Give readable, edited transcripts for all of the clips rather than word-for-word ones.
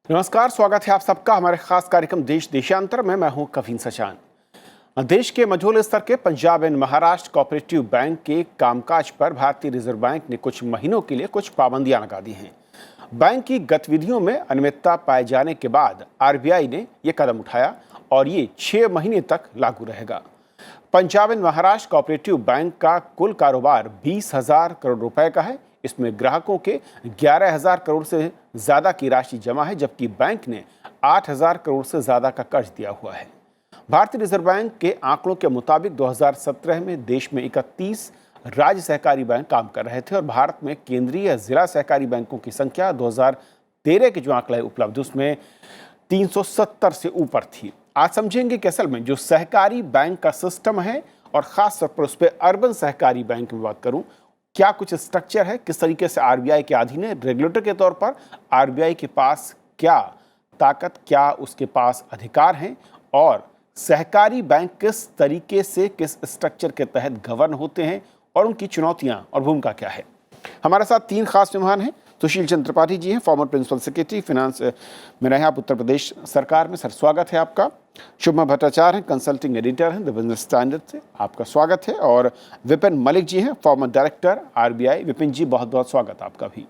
नमस्कार, स्वागत है आप सबका हमारे खास कार्यक्रम देश देशांतर में। मैं हूं कवीन सचान। देश के मझोले स्तर के Punjab and Maharashtra cooperative bank के कामकाज पर भारतीय रिजर्व बैंक ने कुछ महीनों के लिए कुछ पाबंदियां लगा दी हैं। बैंक की गतिविधियों में अनियमितता पाए जाने के बाद आरबीआई ने यह कदम उठाया और ये 6 महीने तक लागू रहेगा। Punjab and Maharashtra cooperative bank का कुल कारोबार 20,000 करोड़ रुपए का है। इसमें ग्राहकों के 11,000 करोड़ से ज्यादा की राशि जमा है, जबकि बैंक ने 8,000 करोड़ से ज्यादा का कर्ज दिया हुआ है। भारतीय रिजर्व बैंक के आंकड़ों के मुताबिक 2017 में देश में 31 राज्य सहकारी बैंक काम कर रहे थे और भारत में केंद्रीय जिला सहकारी बैंकों की संख्या 2013 के जो आंकड़ा उपलब्ध उसमें 370 से ऊपर थी। आज समझेंगे कि असल में जो सहकारी बैंक का सिस्टम है और खास तौर पर उस पर अर्बन सहकारी बैंक में बात करूं, क्या कुछ स्ट्रक्चर है, किस तरीके से आरबीआई के अधीन है, रेगुलेटर के तौर पर आरबीआई के पास क्या ताकत, क्या उसके पास अधिकार हैं और सहकारी बैंक किस तरीके से किस स्ट्रक्चर के तहत गवर्न होते हैं और उनकी चुनौतियां और भूमिका क्या है। हमारे साथ 3 खास मेहमान हैं। सुशील चंद्र त्रिपाठी जी हैं, फॉर्मर प्रिंसिपल सेक्रेटरी फिनांस में रहे आप उत्तर प्रदेश सरकार में, सर स्वागत है आपका। शुभम भट्टाचार्य हैं, कंसल्टिंग एडिटर हैं द बिजनेस स्टैंडर्ड से, आपका स्वागत है। और विपिन मलिक जी हैं, फॉर्मर डायरेक्टर आरबीआई। विपिन जी, बहुत बहुत स्वागत आपका भी।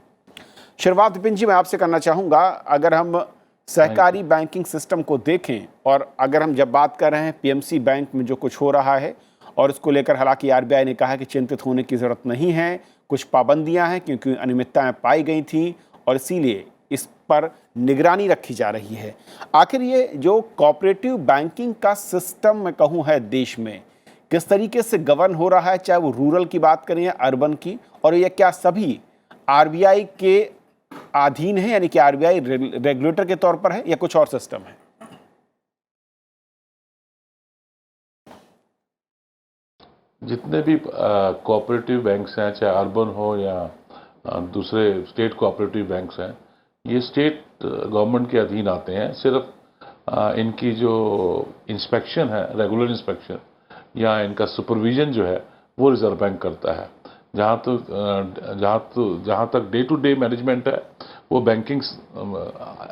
शुरुआत विपिन जी मैं आपसे करना चाहूँगा, अगर हम सहकारी बैंकिंग सिस्टम को देखें और अगर हम जब बात कर रहे हैं पीएमसी बैंक में जो कुछ हो रहा है और इसको लेकर हालांकि आरबीआई ने कहा कि चिंतित होने की ज़रूरत नहीं है, कुछ पाबंदियां हैं क्योंकि अनियमितताएं पाई गई थी और इसीलिए इस पर निगरानी रखी जा रही है। आखिर ये जो कोऑपरेटिव बैंकिंग का सिस्टम मैं कहूँ है देश में, किस तरीके से गवर्न हो रहा है, चाहे वो रूरल की बात करें या अर्बन की, और ये क्या सभी आरबीआई के अधीन है, यानी कि आरबीआई रेगुलेटर के तौर पर है या कुछ और सिस्टम है? जितने भी कोऑपरेटिव बैंक्स हैं, चाहे अर्बन हो या दूसरे स्टेट कोऑपरेटिव बैंक्स हैं, ये स्टेट गवर्नमेंट के अधीन आते हैं। सिर्फ इनकी जो इंस्पेक्शन है, रेगुलर इंस्पेक्शन या इनका सुपरविजन जो है वो रिजर्व बैंक करता है। जहाँ तक डे टू डे मैनेजमेंट है वो बैंकिंग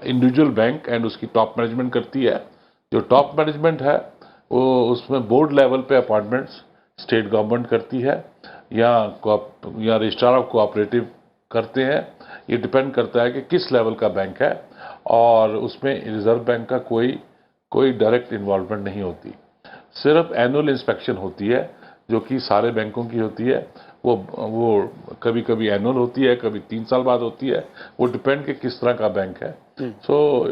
इंडिविजुअल बैंक एंड उसकी टॉप मैनेजमेंट करती है। जो टॉप मैनेजमेंट है वो उसमें बोर्ड लेवल पे अपॉइंटमेंट्स स्टेट गवर्नमेंट करती है या रजिस्ट्रार ऑफ कोऑपरेटिव करते हैं। ये डिपेंड करता है कि किस लेवल का बैंक है और उसमें रिजर्व बैंक का कोई डायरेक्ट इन्वॉल्वमेंट नहीं होती। सिर्फ एनुअल इंस्पेक्शन होती है जो कि सारे बैंकों की होती है। वो कभी कभी एनुअल होती है, कभी 3 साल बाद होती है, वो डिपेंड कि किस तरह का बैंक है। सो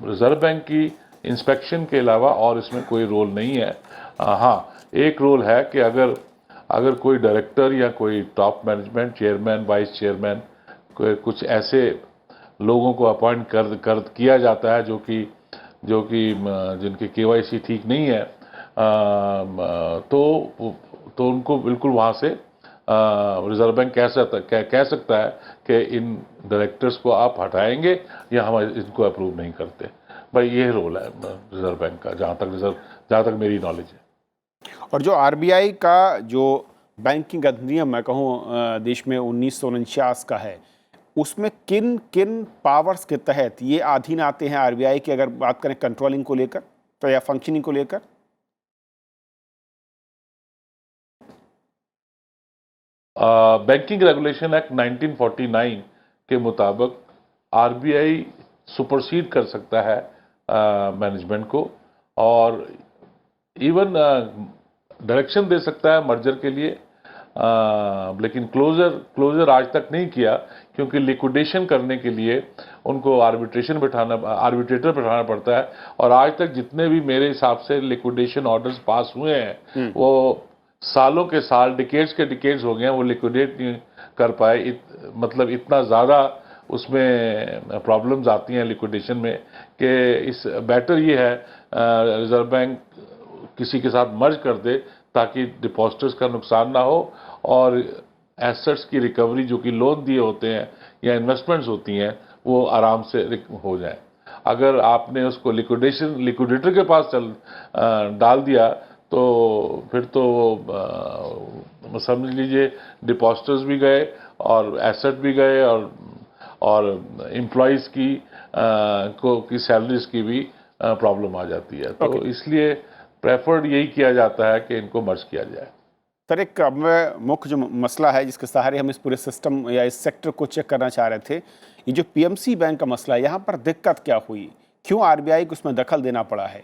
रिजर्व बैंक की इंस्पेक्शन के अलावा और इसमें कोई रोल नहीं है। हाँ, एक रोल है कि अगर कोई डायरेक्टर या कोई top management, chairman, vice chairman, कुछ ऐसे लोगों को अपॉइंट किया जाता है जो कि जिनके केवाईसी ठीक नहीं है, तो उनको बिल्कुल वहाँ से रिजर्व बैंक कह सकता है कि इन डायरेक्टर्स को आप हटाएंगे या हम इनको अप्रूव नहीं करते। भाई ये रोल है रिजर्व बैंक का, जहाँ तक मेरी नॉलेज है। और जो आरबीआई का जो बैंकिंग अधिनियम मैं कहूँ देश में 1949 का है, उसमें किन किन पावर्स के तहत ये अधीन आते हैं आरबीआई की, अगर बात करें कंट्रोलिंग को लेकर तो या फंक्शनिंग को लेकर? बैंकिंग रेगुलेशन एक्ट 1949 के मुताबिक आरबीआई सुपरसीड कर सकता है मैनेजमेंट को और इवन डायरेक्शन दे सकता है मर्जर के लिए, लेकिन क्लोजर आज तक नहीं किया क्योंकि लिक्विडेशन करने के लिए उनको आर्बिट्रेटर बिठाना पड़ता है। और आज तक जितने भी मेरे हिसाब से लिक्विडेशन ऑर्डर्स पास हुए हैं वो सालों के साल, डिकेड्स के डिकेड्स हो गए हैं, वो लिक्विडेट नहीं कर पाए। मतलब इतना ज़्यादा उसमें प्रॉब्लम्स आती हैं लिक्विडेशन में कि इस बेटर ये है रिजर्व बैंक किसी के साथ मर्ज कर दे ताकि डिपॉजिटर्स का नुकसान ना हो और एसेट्स की रिकवरी जो कि लोन दिए होते हैं या इन्वेस्टमेंट्स होती हैं वो आराम से हो जाए। अगर आपने उसको लिक्विडेटर के पास डाल दिया तो फिर तो समझ लीजिए डिपॉजिटर्स भी गए और एसेट भी गए और एम्प्लॉयज़ की सैलरीज की भी प्रॉब्लम आ जाती है। तो इसलिए प्रेफर्ड यही किया जाता है कि इनको मर्ज किया जाए। सर, एक मुख्य जो मसला है जिसके सहारे हम इस पूरे सिस्टम या इस सेक्टर को चेक करना चाह रहे थे, ये जो पीएमसी बैंक का मसला है, यहाँ पर दिक्कत क्या हुई, क्यों आरबीआई को उसमें दखल देना पड़ा है?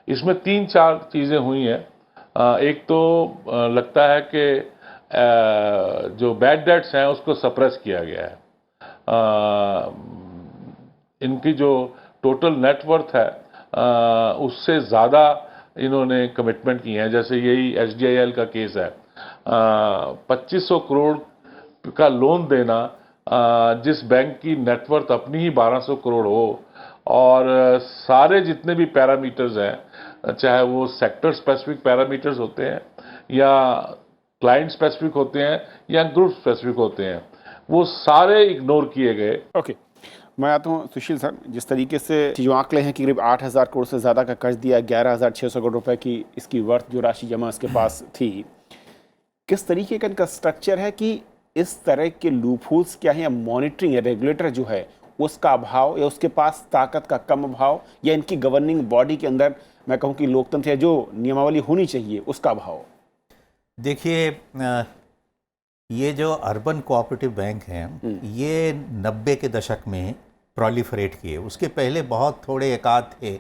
इसमें 3-4 चीज़ें हुई हैं। एक तो लगता है कि जो बैड डेट्स हैं उसको सप्रेस किया गया है। इनकी जो टोटल नेटवर्थ है उससे ज़्यादा इन्होंने कमिटमेंट की है। जैसे यही एचडीआईएल का केस है, 2500 करोड़ का लोन देना, जिस बैंक की नेटवर्थ अपनी ही 1200 करोड़ हो और सारे जितने भी पैरामीटर्स हैं, चाहे वो सेक्टर स्पेसिफिक पैरामीटर्स होते हैं या क्लाइंट स्पेसिफिक होते हैं या ग्रुप स्पेसिफिक होते हैं, वो सारे इग्नोर किए गए। ओके, मैं आता हूँ सुशील सर। जिस तरीके से जो आंकड़े हैं कि करीब 8000 करोड़ से ज़्यादा का कर्ज दिया, 11600 करोड़ रुपए की इसकी वर्थ जो राशि जमा इसके पास थी, किस तरीके का इनका स्ट्रक्चर है कि इस तरह के लूपहोल्स क्या है, या मॉनिटरिंग या रेगुलेटर जो है उसका अभाव, या उसके पास ताकत का कम अभाव, या इनकी गवर्निंग बॉडी के अंदर मैं कहूँ कि लोकतंत्र या जो नियमावली होनी चाहिए उसका अभाव? देखिए, ये जो अर्बन कोऑपरेटिव बैंक हैं ये 90 के दशक में प्रोलिफरेट किए। उसके पहले बहुत थोड़े एकाध थे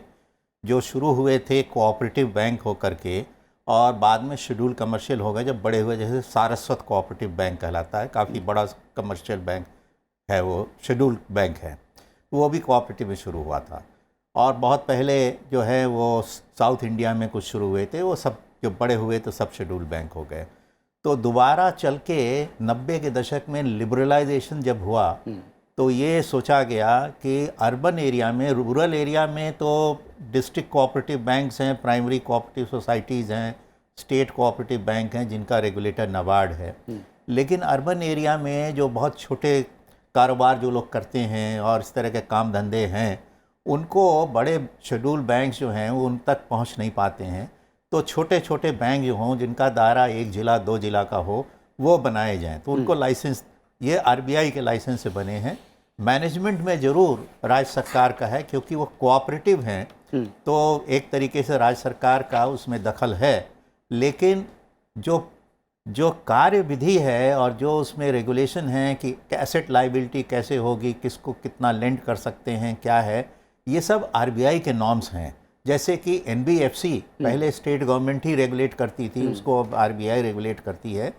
जो शुरू हुए थे कोऑपरेटिव बैंक होकर के, और बाद में शेड्यूल कमर्शियल हो गए जब बड़े हुए। जैसे सारस्वत कोऑपरेटिव बैंक कहलाता है, काफ़ी बड़ा कमर्शियल बैंक है, वो शेड्यूल बैंक है, वो भी कोऑपरेटिव में शुरू हुआ था। और बहुत पहले जो है वो साउथ इंडिया में कुछ शुरू हुए थे, वो सब जो बड़े हुए तो सब शेड्यूल बैंक हो गए। तो दोबारा चल के 90 के दशक में लिबरलाइजेशन जब हुआ तो ये सोचा गया कि अर्बन एरिया में, रूरल एरिया में तो डिस्ट्रिक्ट कोऑपरेटिव बैंक्स हैं, प्राइमरी कोऑपरेटिव सोसाइटीज़ हैं, स्टेट कोऑपरेटिव बैंक हैं जिनका रेगुलेटर नाबार्ड है। लेकिन अर्बन एरिया में जो बहुत छोटे कारोबार जो लोग करते हैं और इस तरह के काम धंधे हैं, उनको बड़े शेड्यूल बैंक जो हैं वो उन तक पहुंच नहीं पाते हैं। तो छोटे छोटे बैंक जो हों जिनका दायरा 1 जिला 2 जिला का हो, वो बनाए जाएं। तो उनको लाइसेंस, ये आरबीआई के लाइसेंस से बने हैं। मैनेजमेंट में ज़रूर राज्य सरकार का है क्योंकि वो कोऑपरेटिव हैं, तो एक तरीके से राज्य सरकार का उसमें दखल है। लेकिन जो कार्य विधि है और जो उसमें रेगुलेशन है कि एसेट लाइबिलिटी कैसे होगी, किसको कितना लेंड कर सकते हैं, क्या है, ये सब आरबीआई के नॉर्म्स हैं। जैसे कि एनबीएफसी पहले स्टेट गवर्नमेंट ही रेगुलेट करती थी, उसको अब आरबीआई रेगुलेट करती है।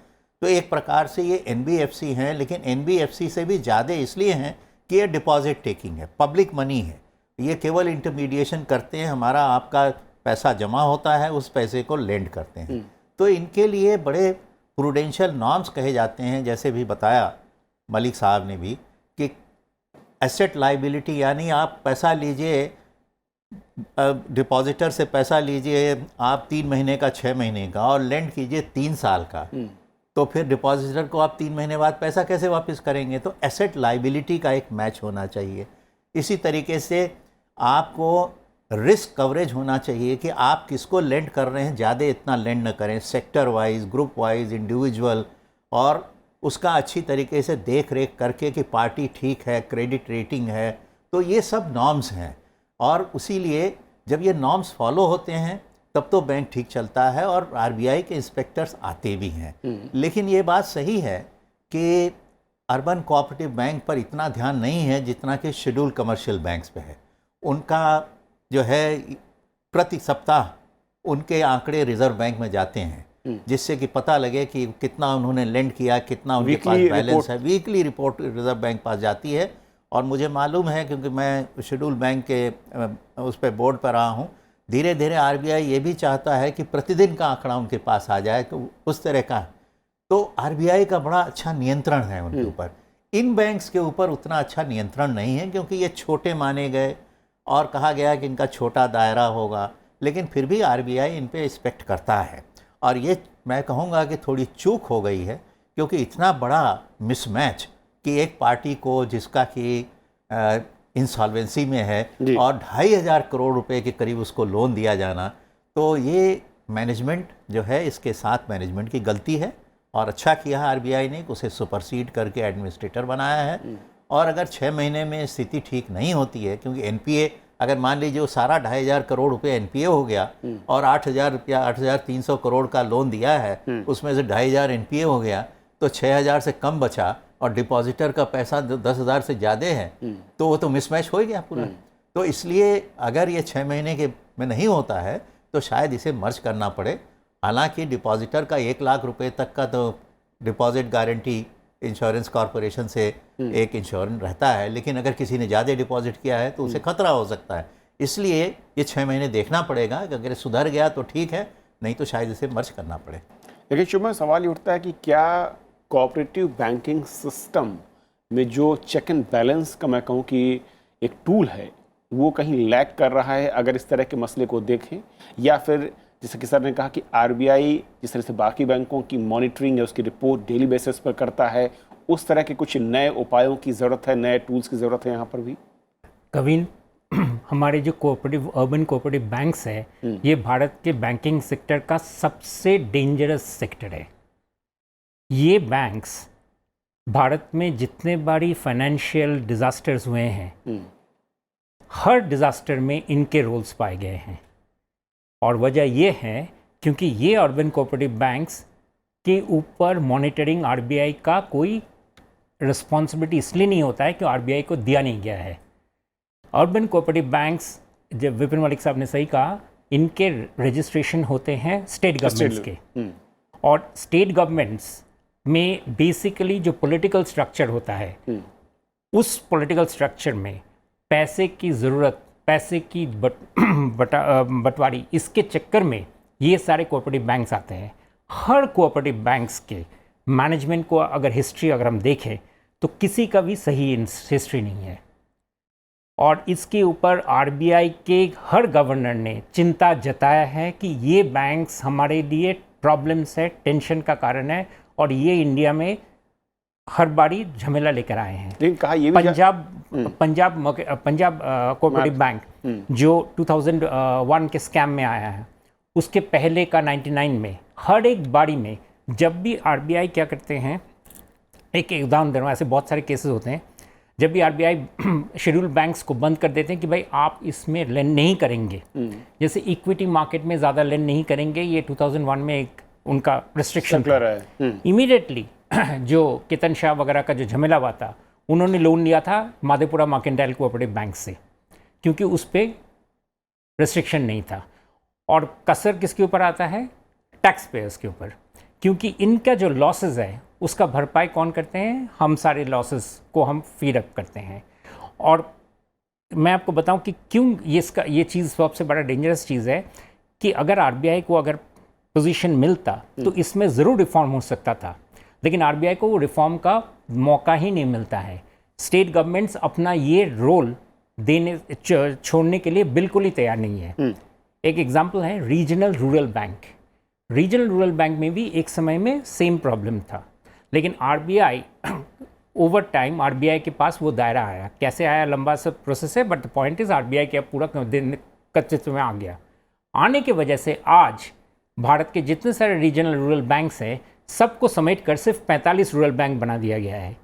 तो एक प्रकार से ये एनबीएफसी हैं, लेकिन एनबीएफसी से भी ज़्यादा इसलिए हैं कि ये डिपॉजिट टेकिंग है, पब्लिक मनी है। ये केवल इंटरमीडिएशन करते हैं, हमारा आपका पैसा जमा होता है, उस पैसे को लेंड करते हैं। तो इनके लिए बड़े प्रूडेंशियल नॉर्म्स कहे जाते हैं, जैसे भी बताया मलिक साहब ने भी, कि एसेट लाइबिलिटी यानी आप पैसा लीजिए, डिपॉजिटर से पैसा लीजिए आप 3 महीने का, 6 महीने का, और लेंड कीजिए 3 साल का, तो फिर डिपॉजिटर को आप 3 महीने बाद पैसा कैसे वापस करेंगे? तो एसेट लाइबिलिटी का एक मैच होना चाहिए। इसी तरीके से आपको रिस्क कवरेज होना चाहिए कि आप किसको लेंड कर रहे हैं, ज़्यादा इतना लेंड न करें, sector wise, group wise, individual, और उसका अच्छी तरीके से देख रेख करके कि पार्टी ठीक है, क्रेडिट रेटिंग है। तो ये सब नॉर्म्स हैं, और इसीलिए जब ये नॉर्म्स फॉलो होते हैं तब तो बैंक ठीक चलता है और आरबीआई के इंस्पेक्टर्स आते भी हैं। लेकिन ये बात सही है कि अर्बन कोऑपरेटिव बैंक पर इतना ध्यान नहीं है जितना कि शेड्यूल कमर्शियल बैंक्स पे है। उनका जो है प्रति सप्ताह उनके आंकड़े रिजर्व बैंक में जाते हैं, जिससे कि पता लगे कि कितना उन्होंने लेंड किया, कितना उनके पास बैलेंस है। वीकली रिपोर्ट रिजर्व बैंक पास जाती है, और मुझे मालूम है क्योंकि मैं शेड्यूल बैंक के उस पर बोर्ड पर रहा हूँ। धीरे धीरे आरबीआई ये भी चाहता है कि प्रतिदिन का आंकड़ा उनके पास आ जाए, तो उस तरह का। तो आरबीआई का बड़ा अच्छा नियंत्रण है उनके ऊपर। इन बैंक्स के ऊपर उतना अच्छा नियंत्रण नहीं है क्योंकि ये छोटे माने गए और कहा गया कि इनका छोटा दायरा होगा, लेकिन फिर भी आरबीआई इन पे इंस्पेक्ट करता है। और ये मैं कहूँगा कि थोड़ी चूक हो गई है, क्योंकि इतना बड़ा मिसमैच कि एक पार्टी को जिसका कि इंसॉल्वेंसी में है और 2500 करोड़ रुपए के करीब उसको लोन दिया जाना, तो ये मैनेजमेंट जो है, इसके साथ मैनेजमेंट की गलती है और अच्छा किया है आरबीआई ने उसे सुपरसीड करके एडमिनिस्ट्रेटर बनाया है। और अगर 6 महीने में स्थिति ठीक नहीं होती है, क्योंकि एनपीए अगर मान लीजिए वो सारा 2,500 करोड़ रुपए एनपीए हो गया और 8,000 रुपया 8,300 करोड़ का लोन दिया है, उसमें से 2,500 एनपीए हो गया, तो 6,000 से कम बचा और डिपॉजिटर का पैसा 10,000 से ज़्यादा है, तो वो तो मिसमैच हो गया पूरा। तो इसलिए अगर ये 6 महीने के में नहीं होता है तो शायद इसे मर्ज करना पड़े। हालांकि डिपॉजिटर का 1 लाख रुपए तक का तो डिपॉजिट गारंटी इंश्योरेंस कॉरपोरेशन से एक इंश्योरेंस रहता है, लेकिन अगर किसी ने ज़्यादा डिपॉजिट किया है तो उसे खतरा हो सकता है। इसलिए ये 6 महीने देखना पड़ेगा कि अगर सुधर गया तो ठीक है, नहीं तो शायद इसे मर्ज करना पड़े। लेकिन शुभ में सवाल ये उठता है कि क्या कोऑपरेटिव बैंकिंग सिस्टम में जो चेक एंड बैलेंस का मैं कहूँ कि एक टूल है, वो कहीं लैग कर रहा है अगर इस तरह के मसले को देखें, या फिर जैसे कि सर ने कहा कि आरबीआई जिस तरह से बाकी बैंकों की मॉनिटरिंग या उसकी रिपोर्ट डेली बेसिस पर करता है, उस तरह के कुछ नए उपायों की ज़रूरत है, नए टूल्स की ज़रूरत है यहाँ पर भी? कविन, हमारे जो कोऑपरेटिव अर्बन कोऑपरेटिव बैंक्स है, ये भारत के बैंकिंग सेक्टर का सबसे डेंजरस सेक्टर है। ये बैंक्स भारत में जितने बारी फाइनेंशियल डिजास्टर्स हुए हैं, हर डिजास्टर में इनके रोल्स पाए गए हैं। और वजह ये है क्योंकि ये अर्बन कोऑपरेटिव बैंक्स के ऊपर मॉनिटरिंग आरबीआई का कोई रिस्पॉन्सिबिलिटी इसलिए नहीं होता है कि आरबीआई को दिया नहीं गया है। अर्बन कोऑपरेटिव बैंक्स, जब विपिन मलिक साहब ने सही कहा, इनके रजिस्ट्रेशन होते हैं स्टेट गवर्नमेंट्स के, और स्टेट गवर्नमेंट्स में बेसिकली जो पॉलिटिकल स्ट्रक्चर होता है, उस पॉलिटिकल स्ट्रक्चर में पैसे की ज़रूरत, पैसे की बंटवारी, इसके चक्कर में ये सारे कोऑपरेटिव बैंक्स आते हैं। हर कोऑपरेटिव बैंक्स के मैनेजमेंट को अगर हिस्ट्री अगर हम देखें तो किसी का भी सही हिस्ट्री नहीं है। और इसके ऊपर आरबीआई के हर गवर्नर ने चिंता जताया है कि ये बैंक्स हमारे लिए प्रॉब्लम्स है, टेंशन का कारण है, और ये इंडिया में हर बारी झमेला लेकर आए हैं। लेकिन कहा ये भी पंजाब कोऑपरेटिव बैंक जो 2001 के स्कैम में आया है, उसके पहले का 99 में, हर एक बारी में जब भी आरबीआई क्या करते हैं, एक उदाहरण दे रहा हूँ, ऐसे बहुत सारे केसेस होते हैं, जब भी आरबीआई शेड्यूल बैंक्स को बंद कर देते हैं कि भाई आप इसमें लेंड नहीं करेंगे, जैसे इक्विटी मार्केट में ज़्यादा लेंड नहीं करेंगे, ये 2001 में एक उनका रिस्ट्रिक्शन था। इमीडिएटली जो केतन शाह वगैरह का जो झमेला हुआ था, उन्होंने लोन लिया था माधेपुरा मर्केंटाइल कोऑपरेटिव बैंक से, क्योंकि उस पर रिस्ट्रिक्शन नहीं था। और कसर किसके ऊपर आता है? टैक्स पेयर्स के ऊपर, क्योंकि इनका जो लॉसेस है उसका भरपाई कौन करते हैं? हम सारे लॉसेस को हम फीड अप करते हैं। और मैं आपको बताऊं कि क्यों ये चीज़ सबसे बड़ा डेंजरस चीज़ है कि अगर आरबीआई को अगर पोजीशन मिलता तो इसमें ज़रूर रिफॉर्म हो सकता था, लेकिन आरबीआई को वो रिफॉर्म का मौका ही नहीं मिलता है। स्टेट गवर्नमेंट्स अपना ये रोल छोड़ने के लिए बिल्कुल ही तैयार नहीं है। एक एग्जांपल है regional rural bank. Regional rural bank में भी एक समय में सेम प्रॉब्लम था, लेकिन आरबीआई ओवर टाइम आरबीआई के पास वो दायरा आया। कैसे आया, लंबा सा प्रोसेस है, but the point is RBI के पूरा कच्चे में आ गया। आने की वजह से आज भारत के जितने सारे रीजनल रूरल बैंक्स हैं, सबको समेट कर सिर्फ 45 रूरल बैंक बना दिया गया है।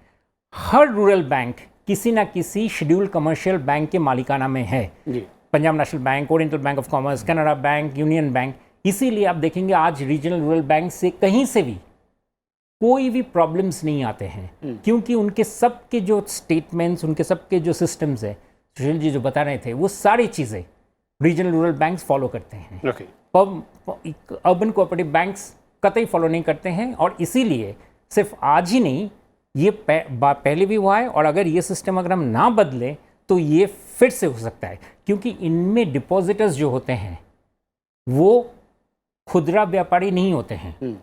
हर रूरल बैंक किसी ना किसी शेड्यूल कमर्शियल बैंक के मालिकाना में है। Punjab national bank, oriental bank of commerce, Canada bank, union bank. इसीलिए आप देखेंगे आज रीजनल रूरल बैंक से कहीं से भी कोई भी प्रॉब्लम्स नहीं आते हैं, क्योंकि उनके सबके जो स्टेटमेंट्स, उनके सबके जो सिस्टम्स है, सुशील जी जो बता रहे थे, वो सारी चीज़ें रीजनल रूरल बैंक्स फॉलो करते हैं। अर्बन कोऑपरेटिव बैंक्स कतई फॉलो नहीं करते हैं। और इसीलिए सिर्फ आज ही नहीं, ये पहले भी हुआ है, और अगर ये सिस्टम अगर हम ना बदलें तो ये फिर से हो सकता है, क्योंकि इनमें डिपॉजिटर्स जो होते हैं वो खुदरा व्यापारी नहीं होते हैं,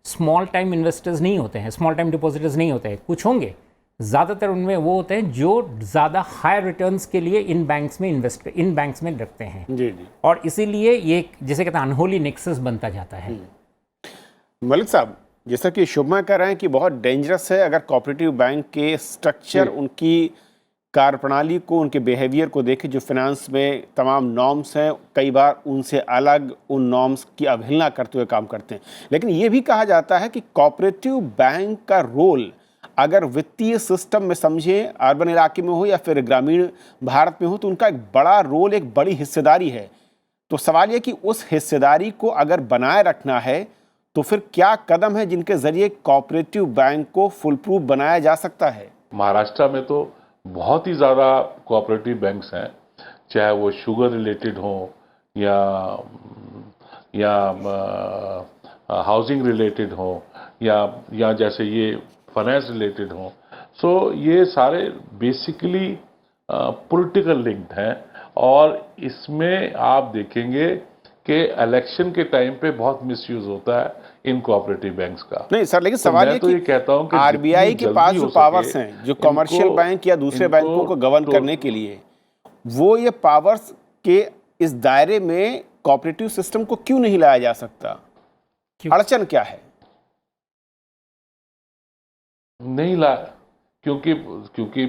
स्मॉल टाइम इन्वेस्टर्स नहीं होते हैं, स्मॉल टाइम डिपॉजिटर्स नहीं होते हैं। कुछ होंगे, ज़्यादातर उनमें वो होते हैं जो ज़्यादा हाई रिटर्न्स के लिए इन बैंक्स में रखते हैं। जी जी। और इसीलिए ये जैसे कहते हैं अनहोली नेक्सस बनता जाता है। मलिक साहब, जैसा कि शुभमा कह रहे हैं कि बहुत डेंजरस है अगर कोऑपरेटिव बैंक के स्ट्रक्चर, उनकी कार्यप्रणाली को, उनके बिहेवियर को देखें, जो फिनेंस में तमाम नॉर्म्स हैं, कई बार उनसे अलग उन नॉर्म्स की अवहेलना करते हुए काम करते हैं। लेकिन ये भी कहा जाता है कि कोऑपरेटिव बैंक का रोल अगर वित्तीय सिस्टम में समझें, अर्बन इलाके में हो या फिर ग्रामीण भारत में हो, तो उनका एक बड़ा रोल, एक बड़ी हिस्सेदारी है। तो सवाल ये कि उस हिस्सेदारी को अगर बनाए रखना है तो फिर क्या कदम है जिनके जरिए कोऑपरेटिव बैंक को फुल प्रूफ बनाया जा सकता है? महाराष्ट्र में तो बहुत ही ज़्यादा कोऑपरेटिव बैंक्स हैं, चाहे वो शुगर रिलेटेड हो या हाउसिंग रिलेटेड हो या जैसे ये फाइनेंस रिलेटेड हो। सो ये सारे बेसिकली पॉलिटिकल लिंक्ड हैं और इसमें आप देखेंगे कि इलेक्शन के टाइम पे बहुत मिसयूज होता है इन कोऑपरेटिव बैंक्स का। नहीं सर, लेकिन सवाल ये तो ये कहता हूं कि आरबीआई के पास जो पावर्स हैं, जो कमर्शियल बैंक या दूसरे बैंकों को गवर्न करने के लिए, वो ये पावर्स के इस दायरे में कोऑपरेटिव सिस्टम को क्यों नहीं लाया जा सकता? अड़चन क्या है? नहीं ला, क्योंकि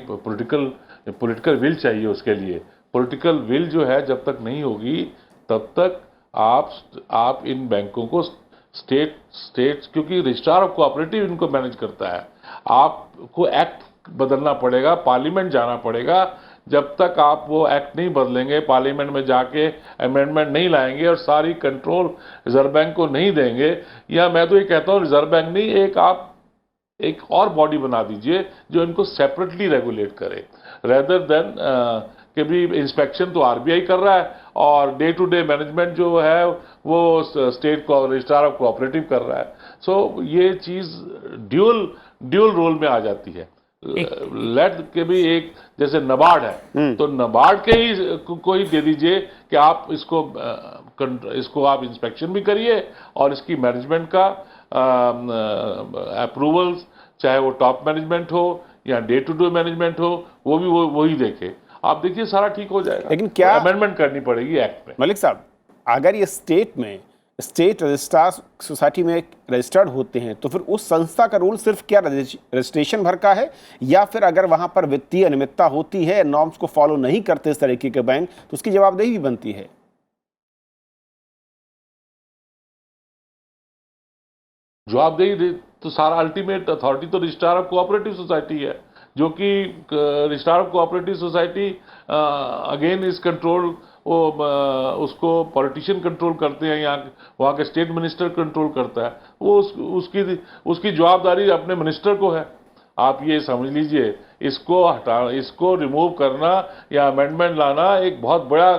पॉलिटिकल विल चाहिए उसके लिए। पॉलिटिकल विल जो है जब तक नहीं होगी तब तक आप इन बैंकों को स्टेट क्योंकि रजिस्ट्रार ऑफ कोऑपरेटिव इनको मैनेज करता है, आपको एक्ट बदलना पड़ेगा, पार्लियामेंट जाना पड़ेगा। जब तक आप वो एक्ट नहीं बदलेंगे, पार्लियामेंट में जाके अमेंडमेंट नहीं लाएंगे और सारी कंट्रोल रिजर्व बैंक को नहीं देंगे, या मैं तो ये कहता हूँ रिजर्व बैंक नहीं, आप एक और बॉडी बना दीजिए जो इनको सेपरेटली रेगुलेट करे, रेदर देन कि भी इंस्पेक्शन तो आरबीआई कर रहा है और डे टू डे मैनेजमेंट जो है वो स्टेट को रजिस्ट्रार ऑफ कोऑपरेटिव कर रहा है। सो ये चीज ड्यूल रोल में आ जाती है। लेट के भी एक जैसे नबार्ड है तो नबार्ड के ही को ही दे दीजिए कि आप इसको आप इंस्पेक्शन भी करिए और इसकी मैनेजमेंट का अप्रूवल्स, चाहे वो टॉप मैनेजमेंट हो या डे टू डे मैनेजमेंट हो, वो भी वही देखे। आप देखिए सारा ठीक हो जाएगा। लेकिन क्या अमेंडमेंट करनी पड़ेगी एक्ट में? मलिक साहब, अगर ये स्टेट रजिस्ट्रार सोसाइटी में रजिस्टर्ड होते हैं तो फिर उस संस्था का रोल सिर्फ क्या रजिस्ट्रेशन भर का है, या फिर अगर वहां पर वित्तीय अनियमितता होती है, नॉर्म्स को फॉलो नहीं करते इस तरीके के बैंक, तो उसकी जवाबदेही भी बनती है? जवाबदेही तो सारा अल्टीमेट अथॉरिटी तो रजिस्ट्रार ऑफ कोऑपरेटिव सोसाइटी है, जो कि registrar of cooperative society again इस कंट्रोल उसको पॉलिटिशियन कंट्रोल करते हैं या वहाँ के स्टेट मिनिस्टर कंट्रोल करता है। वो उसकी जवाबदारी अपने मिनिस्टर को है। आप ये समझ लीजिए, इसको रिमूव करना या अमेंडमेंट लाना एक बहुत बड़ा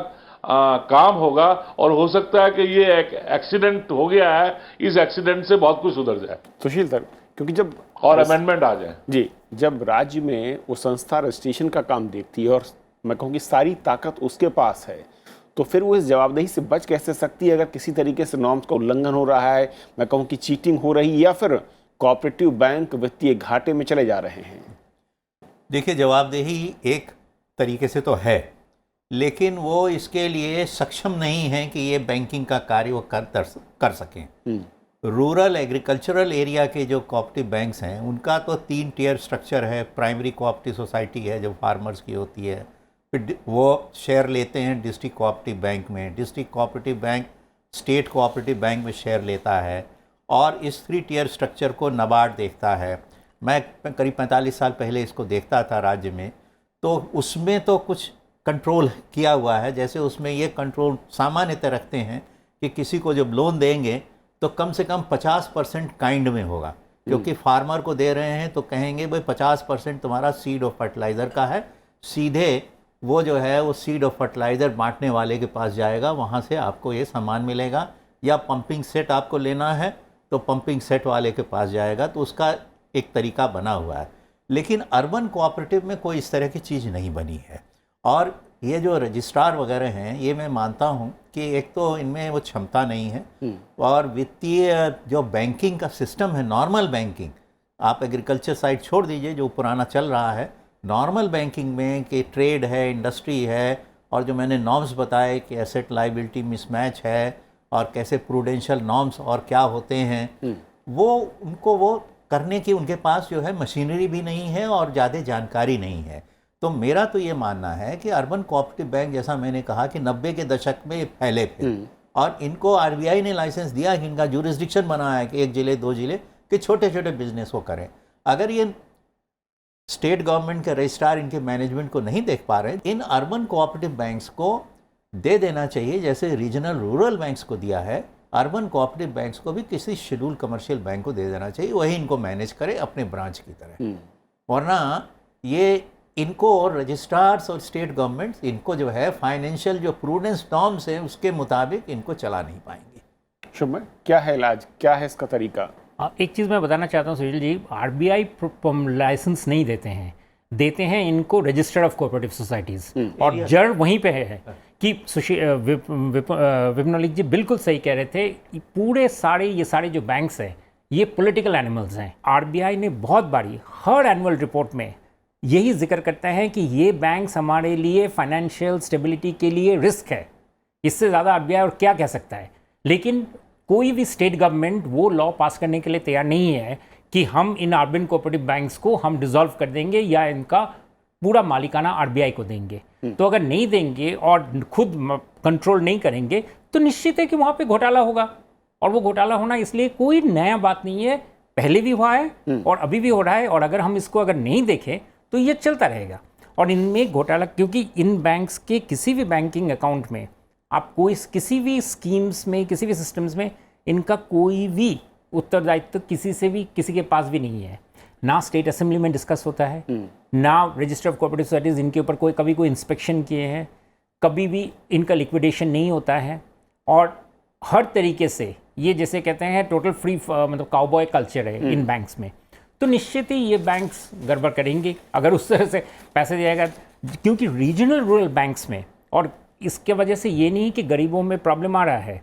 काम होगा और हो सकता है कि ये एक एक्सीडेंट हो गया है, इस एक्सीडेंट से बहुत कुछ सुधर जाए। सुशील सर, क्योंकि जब और अमेंडमेंट आ जाए जी, जब राज्य में वो संस्था रजिस्ट्रेशन का काम देखती है और मैं कहूँगी सारी ताकत उसके पास है, तो फिर वो इस जवाबदेही से बच कैसे सकती है अगर किसी तरीके से नॉर्म्स का उल्लंघन हो रहा है, मैं कहूँ कि चीटिंग हो रही है, या फिर कोऑपरेटिव बैंक वित्तीय घाटे में चले जा रहे हैं? देखिए, जवाबदेही एक तरीके से तो है, लेकिन वो इसके लिए सक्षम नहीं है कि ये बैंकिंग का कार्य वो कर सकें। रूरल एग्रीकल्चरल एरिया के जो कोऑपरेटिव बैंक्स हैं उनका तो 3 टियर स्ट्रक्चर है। प्राइमरी कोऑपरेटिव सोसाइटी है जो फार्मर्स की होती है, फिर वो शेयर लेते हैं डिस्ट्रिक्ट कोऑपरेटिव बैंक में, district cooperative bank state cooperative bank में शेयर लेता है, और इस 3 टियर स्ट्रक्चर को नबार्ड देखता है। मैं करीब 45 साल पहले इसको देखता था राज्य में, तो उसमें तो कुछ कंट्रोल किया हुआ है। जैसे उसमें ये कंट्रोल सामान्यतः रखते हैं कि किसी को जब लोन देंगे तो कम से कम 50% काइंड में होगा, क्योंकि फार्मर को दे रहे हैं तो कहेंगे भाई 50% तुम्हारा सीड ऑफ फर्टिलाइज़र का है, सीधे वो जो है वो सीड ऑफ फर्टिलाइज़र बांटने वाले के पास जाएगा, वहाँ से आपको ये सामान मिलेगा, या पंपिंग सेट आपको लेना है तो पंपिंग सेट वाले के पास जाएगा। तो उसका एक तरीका बना हुआ है। लेकिन अर्बन कोऑपरेटिव में कोई इस तरह की चीज़ नहीं बनी है। और ये जो रजिस्ट्रार वगैरह हैं, ये मैं मानता हूँ कि एक तो इनमें वो क्षमता नहीं है, और वित्तीय जो बैंकिंग का सिस्टम है, नॉर्मल बैंकिंग, आप एग्रीकल्चर साइड छोड़ दीजिए जो पुराना चल रहा है, नॉर्मल बैंकिंग में कि ट्रेड है, इंडस्ट्री है, और जो मैंने नॉर्म्स बताए कि एसेट लाइबिलिटी मिसमैच है और कैसे प्रूडेंशियल नॉर्म्स और क्या होते हैं, वो करने की उनके पास जो है मशीनरी भी नहीं है और ज़्यादा जानकारी नहीं है। तो मेरा तो ये मानना है कि अर्बन कोऑपरेटिव बैंक, जैसा मैंने कहा कि 90 के दशक में ये फैले थे और इनको आरबीआई ने लाइसेंस दिया कि इनका जुरिस्डिक्शन बनाया है कि 1 जिले 2 जिले कि छोटे छोटे बिजनेस वो करें। अगर ये स्टेट गवर्नमेंट के रजिस्ट्रार इनके मैनेजमेंट को नहीं देख पा रहे, इन अर्बन कोऑपरेटिव बैंक्स को दे देना चाहिए, जैसे रीजनल रूरल बैंक्स को दिया है। अर्बन कोऑपरेटिव बैंक्स को भी किसी शेड्यूल कमर्शियल बैंक को दे देना चाहिए, वही इनको मैनेज करे अपने ब्रांच की तरह। वरना ये इनको रजिस्ट्रार्स और स्टेट गवर्नमेंट इनको जो है फाइनेंशियल जो प्रूडेंस नॉर्म्स है उसके मुताबिक इनको चला नहीं पाएंगे। शुभ, क्या है इलाज, क्या है इसका तरीका? एक चीज़ मैं बताना चाहता हूँ सुशील जी, आरबीआई लाइसेंस नहीं देते हैं इनको रजिस्टर ऑफ कोऑपरेटिव सोसाइटीज़, और जड़ वहीं पे है कि विपनलिक जी बिल्कुल सही कह रहे थे। ये सारे जो बैंक्स हैं ये पॉलिटिकल एनिमल्स हैं। आरबीआई ने बहुत बारी हर एनुअल रिपोर्ट में यही जिक्र करता है कि ये बैंक्स हमारे लिए फाइनेंशियल स्टेबिलिटी के लिए रिस्क है। इससे ज़्यादा आरबीआई और क्या कह सकता है? लेकिन कोई भी स्टेट गवर्नमेंट वो लॉ पास करने के लिए तैयार नहीं है कि हम इन अर्बन कोऑपरेटिव बैंक्स को हम डिसॉल्व कर देंगे या इनका पूरा मालिकाना आरबीआई को देंगे। तो अगर नहीं देंगे और खुद कंट्रोल नहीं करेंगे तो निश्चित है कि वहाँ पे घोटाला होगा, और वो घोटाला होना इसलिए कोई नया बात नहीं है, पहले भी हुआ है और अभी भी हो रहा है। और अगर हम इसको अगर नहीं देखें तो ये चलता रहेगा। और इनमें घोटाला, क्योंकि इन बैंक्स के किसी भी बैंकिंग अकाउंट में आप किसी भी स्कीम्स में, किसी भी सिस्टम्स में इनका कोई भी उत्तरदायित्व किसी के पास भी नहीं है। ना स्टेट असेंबली में डिस्कस होता है, ना रजिस्टर ऑफ कोऑपरेटिव सोसाइटीज़ इनके ऊपर कभी कोई इंस्पेक्शन किए हैं, कभी भी इनका लिक्विडेशन नहीं होता है। और हर तरीके से ये जैसे कहते हैं टोटल फ्री मतलब काउबॉय कल्चर है इन बैंक्स में। तो निश्चित ही ये बैंक्स गड़बड़ करेंगे अगर उस तरह से पैसे दिया जाएगा, क्योंकि रीजनल रूरल बैंक्स में, और इसके वजह से ये नहीं कि गरीबों में प्रॉब्लम आ रहा है,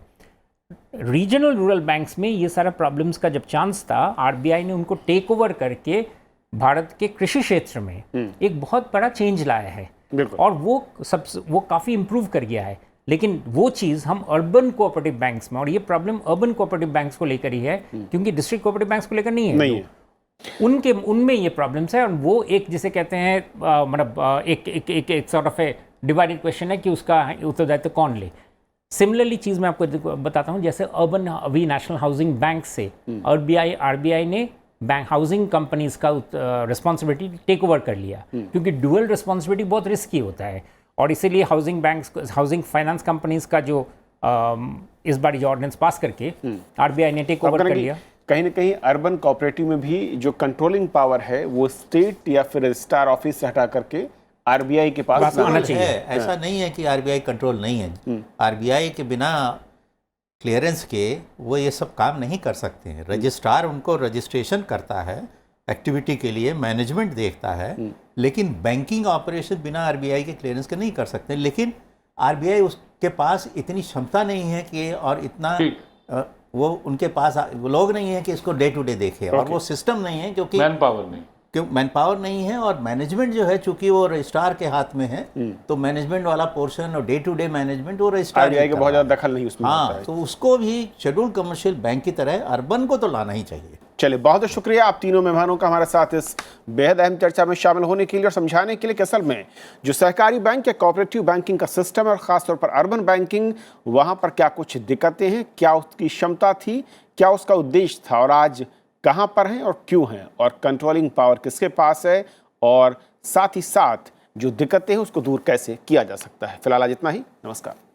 रीजनल रूरल बैंक्स में ये सारा प्रॉब्लम्स का जब चांस था, आरबीआई ने उनको टेक ओवर करके भारत के कृषि क्षेत्र में एक बहुत बड़ा चेंज लाया है और वो काफ़ी इम्प्रूव कर गया है। लेकिन वो चीज़ हम अर्बन कोऑपरेटिव बैंक्स में, और ये प्रॉब्लम अर्बन कोऑपरेटिव बैंक्स को लेकर ही है, क्योंकि डिस्ट्रिक्ट कोऑपरेटिव बैंक्स को लेकर नहीं है। उनमें ये प्रॉब्लम्स है, और वो एक जिसे कहते हैं मतलब एक sort of A divided question है कि उसका उत्तरदायित्व कौन ले। सिमिलरली चीज़ मैं आपको बताता हूँ, जैसे अभी नेशनल हाउसिंग बैंक से आरबीआई ने बैंक हाउसिंग कंपनीज का रिस्पॉन्सिबिलिटी टेक ओवर कर लिया, क्योंकि डुअल रिस्पॉन्सिबिलिटी बहुत रिस्की होता है। और इसीलिए हाउसिंग फाइनेंस कंपनीज का जो इस बार जो ऑर्डिनेंस पास करके आरबीआई ने टेक ओवर कर लिया। कहीं ना कहीं अर्बन कोऑपरेटिव में भी जो कंट्रोलिंग पावर है वो स्टेट या फिर रजिस्ट्रार ऑफिस से हटा करके आरबीआई के पास आना चाहिए। ऐसा नहीं है कि आरबीआई कंट्रोल नहीं है। आरबीआई के बिना क्लियरेंस के वो ये सब काम नहीं कर सकते हैं। रजिस्ट्रार उनको रजिस्ट्रेशन करता है, एक्टिविटी के लिए मैनेजमेंट देखता है, लेकिन बैंकिंग ऑपरेशन बिना आरबीआई के क्लियरेंस के नहीं कर सकते। लेकिन आरबीआई उसके पास इतनी क्षमता नहीं है कि, और इतना वो उनके पास वो लोग नहीं है कि इसको डे टू डे देखे, और वो सिस्टम नहीं है क्योंकि मैन पावर नहीं है, और मैनेजमेंट जो है चूंकि वो रजिस्ट्रार के हाथ में है, तो मैनेजमेंट वाला पोर्शन और डे टू डे मैनेजमेंट वो रजिस्ट्रार आरबीआई का बहुत ज़्यादा दखल नहीं उसमें होता है। तो उसको भी शेड्यूल कमर्शियल बैंक की तरह अर्बन को तो लाना ही चाहिए। चलिए, बहुत बहुत शुक्रिया आप तीनों मेहमानों का हमारे साथ इस बेहद अहम चर्चा में शामिल होने के लिए और समझाने के लिए कि असल में जो सहकारी बैंक या कोऑपरेटिव बैंकिंग का सिस्टम है, और खासतौर पर अर्बन बैंकिंग, वहाँ पर क्या कुछ दिक्कतें हैं, क्या उसकी क्षमता थी, क्या उसका उद्देश्य था, और आज कहाँ पर हैं और क्यों हैं, और कंट्रोलिंग पावर किसके पास है, और साथ ही साथ जो दिक्कतें हैं उसको दूर कैसे किया जा सकता है। फिलहाल आज इतना ही। नमस्कार।